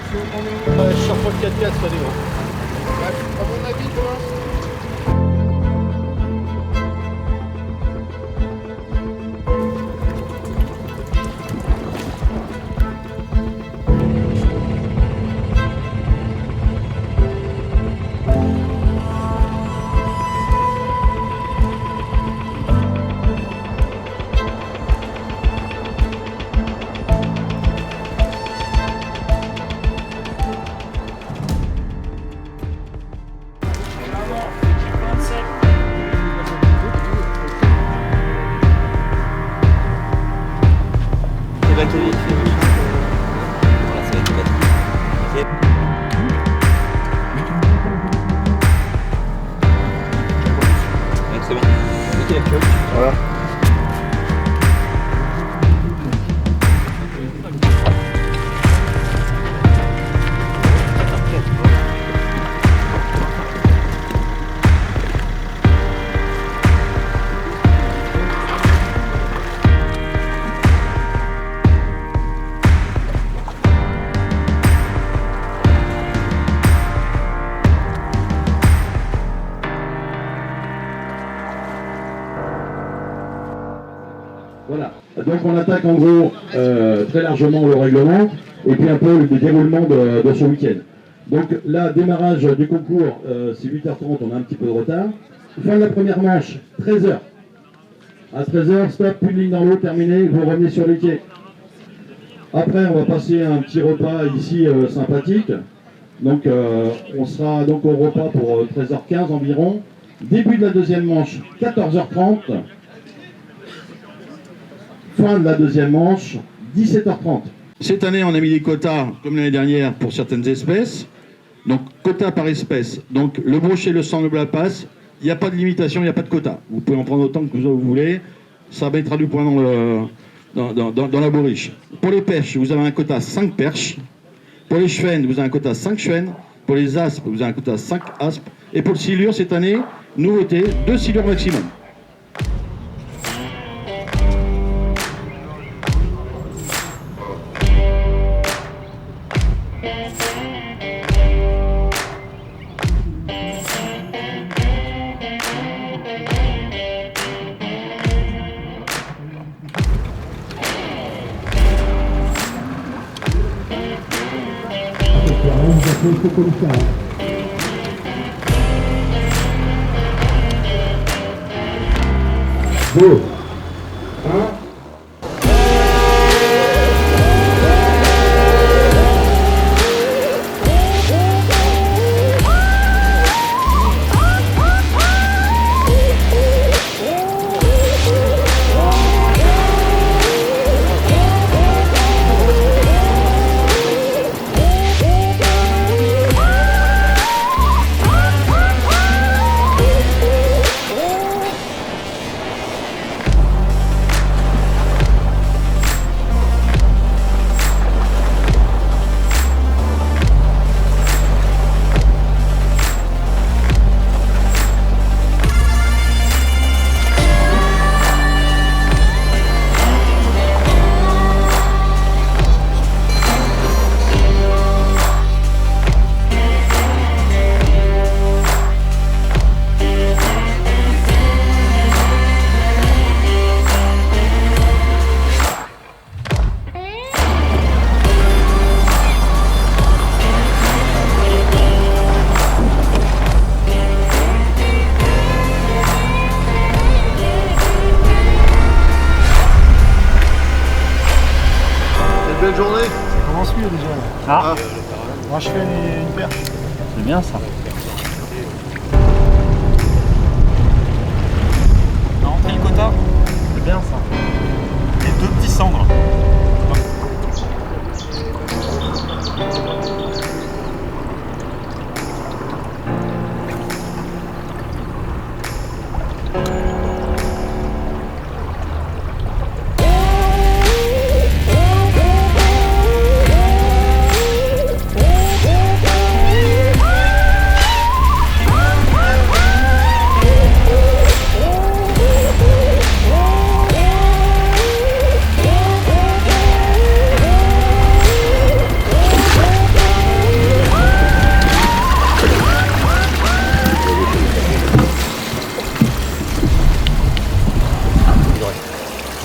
Chaque fois le 4x4, ça dépend. À mon avis, toi. C'est bon. Ok, voilà. Voilà, donc on attaque en gros très largement le règlement et puis un peu le déroulement de ce week-end. Donc là, démarrage du concours, c'est 8h30, on a un petit peu de retard. Fin de la première manche, 13h. À 13h, stop, plus de ligne dans l'eau, terminé, vous revenez sur les quais. Après, on va passer un petit repas ici sympathique. Donc on sera donc au repas pour 13h15 environ. Début de la deuxième manche, 14h30. Fin de la deuxième manche, 17h30. Cette année, on a mis des quotas, comme l'année dernière, pour certaines espèces. Donc, quota par espèce. Donc, le brochet, le sang, le blapasse, il n'y a pas de limitation, il n'y a pas de quota. Vous pouvez en prendre autant que vous voulez. Ça mettra du poing dans la bourriche. Pour les perches, vous avez un quota 5 perches. Pour les chevènes, vous avez un quota 5 chevènes. Pour les aspes, vous avez un quota 5 aspes. Et pour le silure, cette année, nouveauté, 2 silures maximum. Deux, un. Belle journée. Ça commence mieux déjà. Ah. Moi je fais une perche. C'est bien ça. On a rentré le quota. C'est bien ça. Et 2 petits cendres.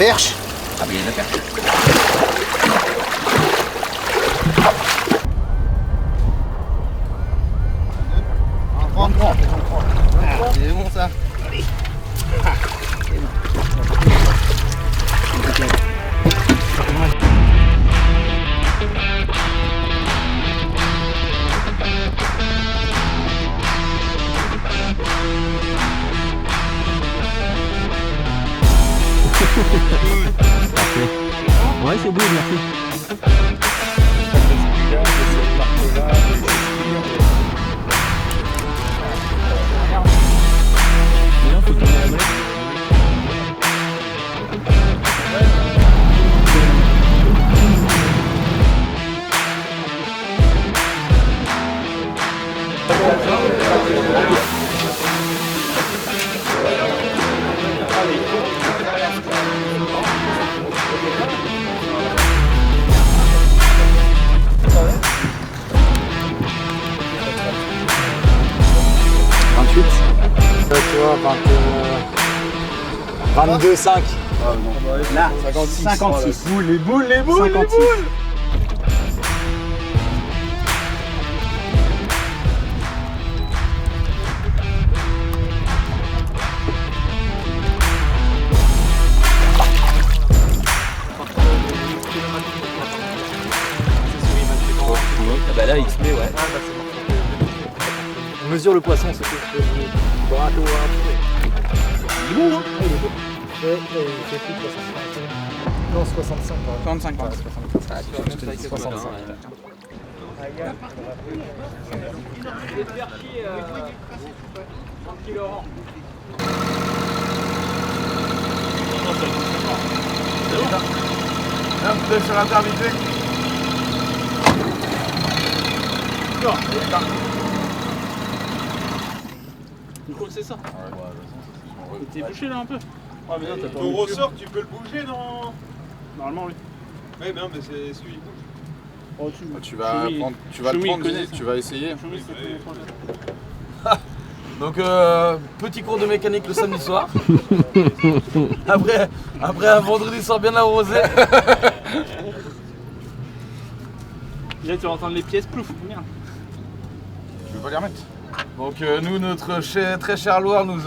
perche. Ah mais il y a la perche. C'est bon ça. Allez. Ouais, c'est beau, merci. Mais non, faut tourner la molette. Tu vois, 22,5. Là, 56. Boules, les boules, les boules, 56. les boules. Ah bah là, il se met, ouais. On mesure le poisson, c'est tout. Brato, Il est bon, hein? il est beau. Ouais, il fait plus de 65. Non, 65. 35 ans. 65. Un peu sur l'intervité. C'est ça. T'es bouché là un peu. Ah mais non, t'as pas Ton ressort, tu peux le bouger dans. Normalement, oui. Ouais, non, mais c'est celui qui bouge. Oh, Tu vas Choumi- prendre, tu vas le Choumi, prendre, il connaît Zizi, ça. tu vas essayer. Choumi, c'est ton projet. Donc petit cours de mécanique le samedi soir. après un vendredi soir bien arrosé. Là, tu vas entendre les pièces, plouf, merde. Tu veux pas les remettre? Donc nous, notre très cher Loire nous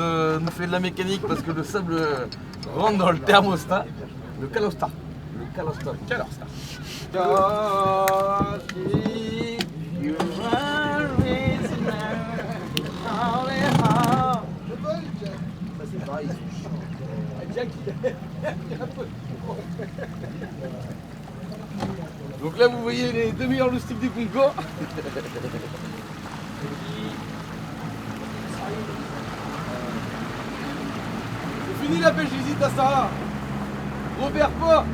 fait de la mécanique parce que le sable rentre dans le thermostat. Le calostat. Le calostat. Calostat. Donc là vous voyez les deux meilleurs loustiques du concours. C'est fini la pêche, j'hésite à ça. Robert pas.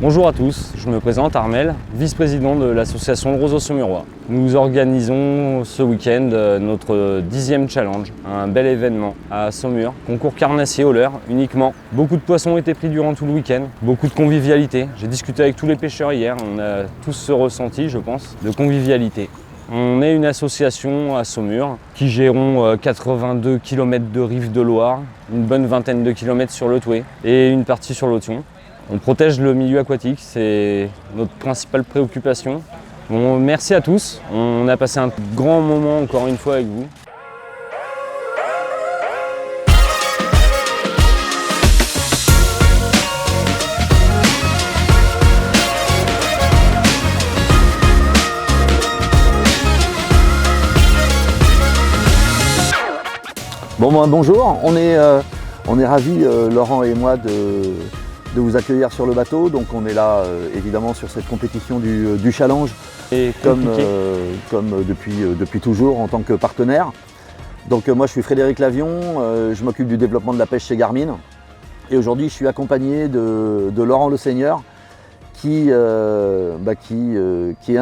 Bonjour à tous, je me présente Armel, vice-président de l'association Le Roseau Saumurois. Nous organisons ce week-end notre 10e challenge, un bel événement à Saumur, concours carnassier au leurre uniquement. Beaucoup de poissons ont été pris durant tout le week-end, beaucoup de convivialité. J'ai discuté avec tous les pêcheurs hier, on a tous ce ressenti, je pense, de convivialité. On est une association à Saumur qui gérons 82 km de rive de Loire, une bonne vingtaine de kilomètres sur le Touet et une partie sur l'Aution. On protège le milieu aquatique, c'est notre principale préoccupation. Bon, merci à tous, on a passé un grand moment encore une fois avec vous. Bon, bonjour, on est ravis, Laurent et moi, de vous accueillir sur le bateau. Donc on est là évidemment sur cette compétition du challenge, Et comme depuis toujours en tant que partenaire. Donc moi je suis Frédéric Lavion, je m'occupe du développement de la pêche chez Garmin. Et aujourd'hui je suis accompagné de Laurent Le Seigneur, qui est un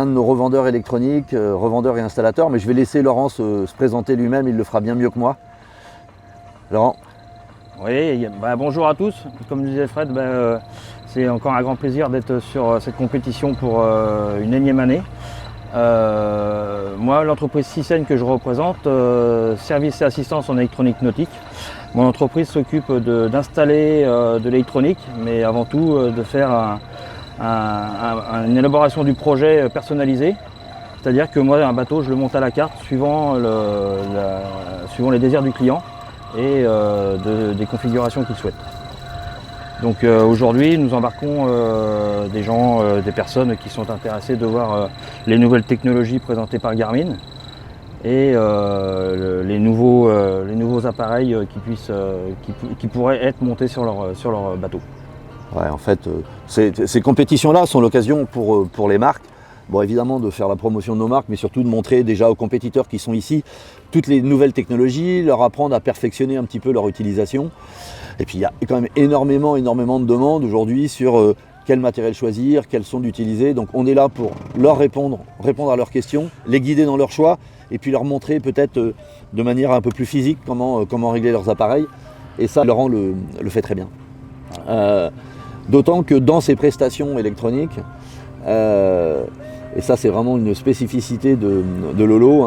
de nos revendeurs électroniques, revendeur et installateur. Mais je vais laisser Laurent se présenter lui-même, il le fera bien mieux que moi. Laurent. Oui, bonjour à tous. Comme disait Fred, c'est encore un grand plaisir d'être sur cette compétition pour une énième année. Moi, l'entreprise Cicène que je représente, service et assistance en électronique nautique. Mon entreprise s'occupe d'installer de l'électronique, mais avant tout de faire une élaboration du projet personnalisé. C'est-à-dire que moi, un bateau, je le monte à la carte suivant les désirs du client et des configurations qu'il souhaite. Donc aujourd'hui, nous embarquons des personnes qui sont intéressées de voir les nouvelles technologies présentées par Garmin et les nouveaux appareils qui pourraient être montés sur leur bateau. Ouais, en fait, ces compétitions-là sont l'occasion pour les marques, bon, évidemment de faire la promotion de nos marques, mais surtout de montrer déjà aux compétiteurs qui sont ici toutes les nouvelles technologies, leur apprendre à perfectionner un petit peu leur utilisation. Et puis il y a quand même énormément de demandes aujourd'hui sur quel matériel choisir, quels sont d'utiliser. Donc on est là pour leur répondre à leurs questions, les guider dans leur choix et puis leur montrer peut-être de manière un peu plus physique comment régler leurs appareils. Et ça, Laurent le fait très bien. D'autant que dans ces prestations électroniques, et ça c'est vraiment une spécificité de Lolo,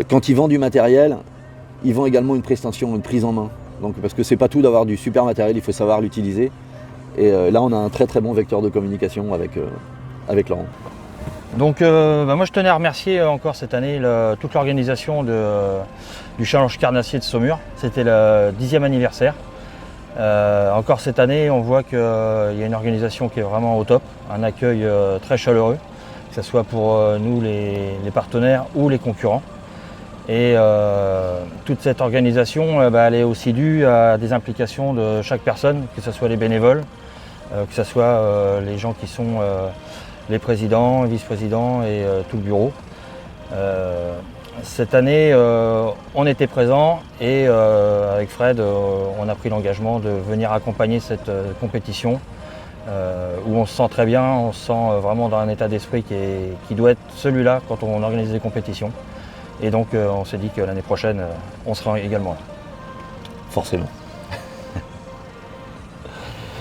quand ils vendent du matériel, ils vendent également une prestation, une prise en main. Donc, parce que c'est pas tout d'avoir du super matériel, il faut savoir l'utiliser. Et là on a un très bon vecteur de communication avec Laurent. Donc moi je tenais à remercier encore cette année toute l'organisation du Challenge Carnassier de Saumur. C'était le 10e anniversaire. Encore cette année, on voit qu'il y a une organisation qui est vraiment au top, un accueil très chaleureux, que ce soit pour nous les partenaires ou les concurrents. Et toute cette organisation, elle est aussi due à des implications de chaque personne, que ce soit les bénévoles, que ce soit les gens qui sont les présidents, les vice-présidents et tout le bureau. Cette année, on était présents et avec Fred, on a pris l'engagement de venir accompagner cette compétition où on se sent très bien, on se sent vraiment dans un état d'esprit qui doit être celui-là quand on organise des compétitions. Et donc on s'est dit que l'année prochaine, on sera également là. Forcément.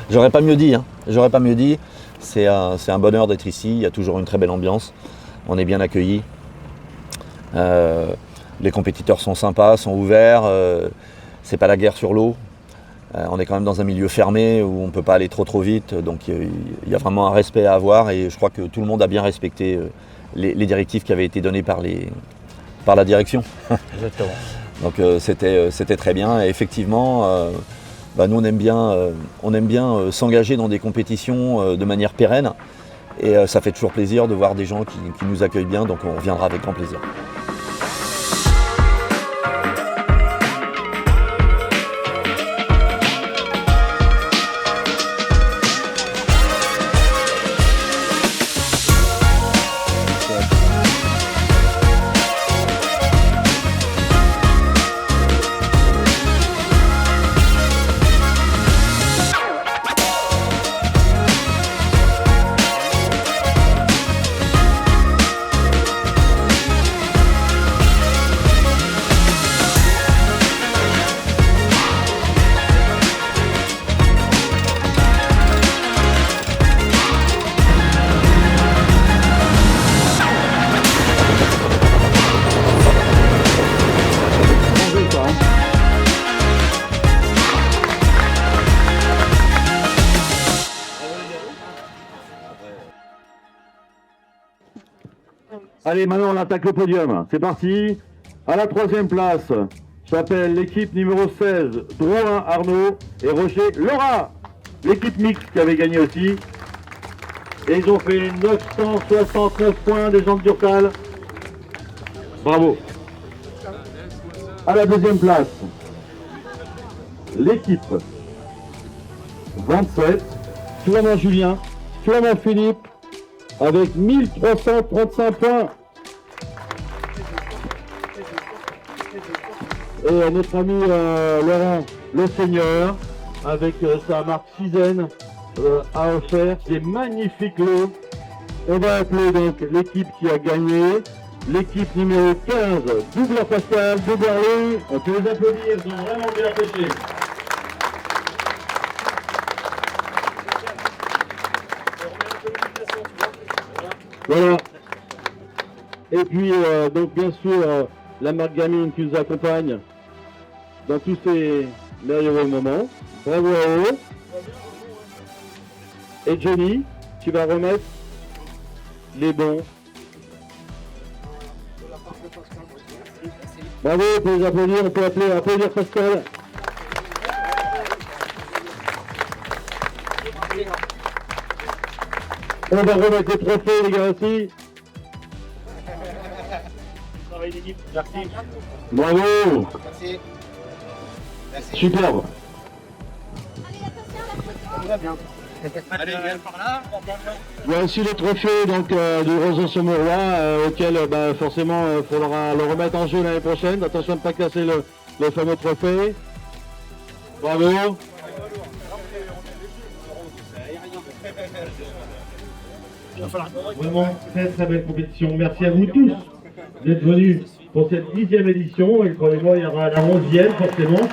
J'aurais pas mieux dit, J'aurais pas mieux dit. C'est un bonheur d'être ici, il y a toujours une très belle ambiance, on est bien accueillis. Les compétiteurs sont sympas, sont ouverts, c'est pas la guerre sur l'eau. On est quand même dans un milieu fermé où on ne peut pas aller trop vite, donc il y a vraiment un respect à avoir et je crois que tout le monde a bien respecté les directives qui avaient été données par la direction. Exactement. Donc c'était très bien et effectivement nous on aime bien s'engager dans des compétitions de manière pérenne et ça fait toujours plaisir de voir des gens qui nous accueillent bien, donc on reviendra avec grand plaisir. Allez, maintenant on attaque le podium. C'est parti. À la 3e place, s'appelle l'équipe numéro 16, Drouin Arnaud et Rocher Laura. L'équipe mixte qui avait gagné aussi. Et ils ont fait 969 points des gens de Durtal. Bravo. À la 2e place, l'équipe 27, Flamand Julien, Flamand Philippe, avec 1335 points. Et notre ami Laurent Le Seigneur, avec sa marque Cizen, a offert des magnifiques lots. On va appeler donc l'équipe qui a gagné, l'équipe numéro 15, Douglas Pascal, Douglas. On peut les applaudir, ils ont vraiment bien pêché. Voilà. Et puis, donc bien sûr, la marque Gaming qui nous accompagne dans tous ces merveilleux moments. Bravo à eux. Et Johnny, tu vas remettre les bons. Bravo, on peut les applaudir, on peut applaudir Pascal. On va remettre les trophées, les gars, aussi. Merci. Bravo. Merci. Merci. Superbe. Allez, viens par là. Il y a aussi les trophées donc, du Roseau Saumurois auxquels forcément il faudra le remettre en jeu l'année prochaine. Attention de ne pas casser le fameux trophée. Bravo. Vraiment très très belle compétition. Merci à vous tous d'être venus pour cette 10e édition. Et croyez-moi, il y aura la 11e forcément.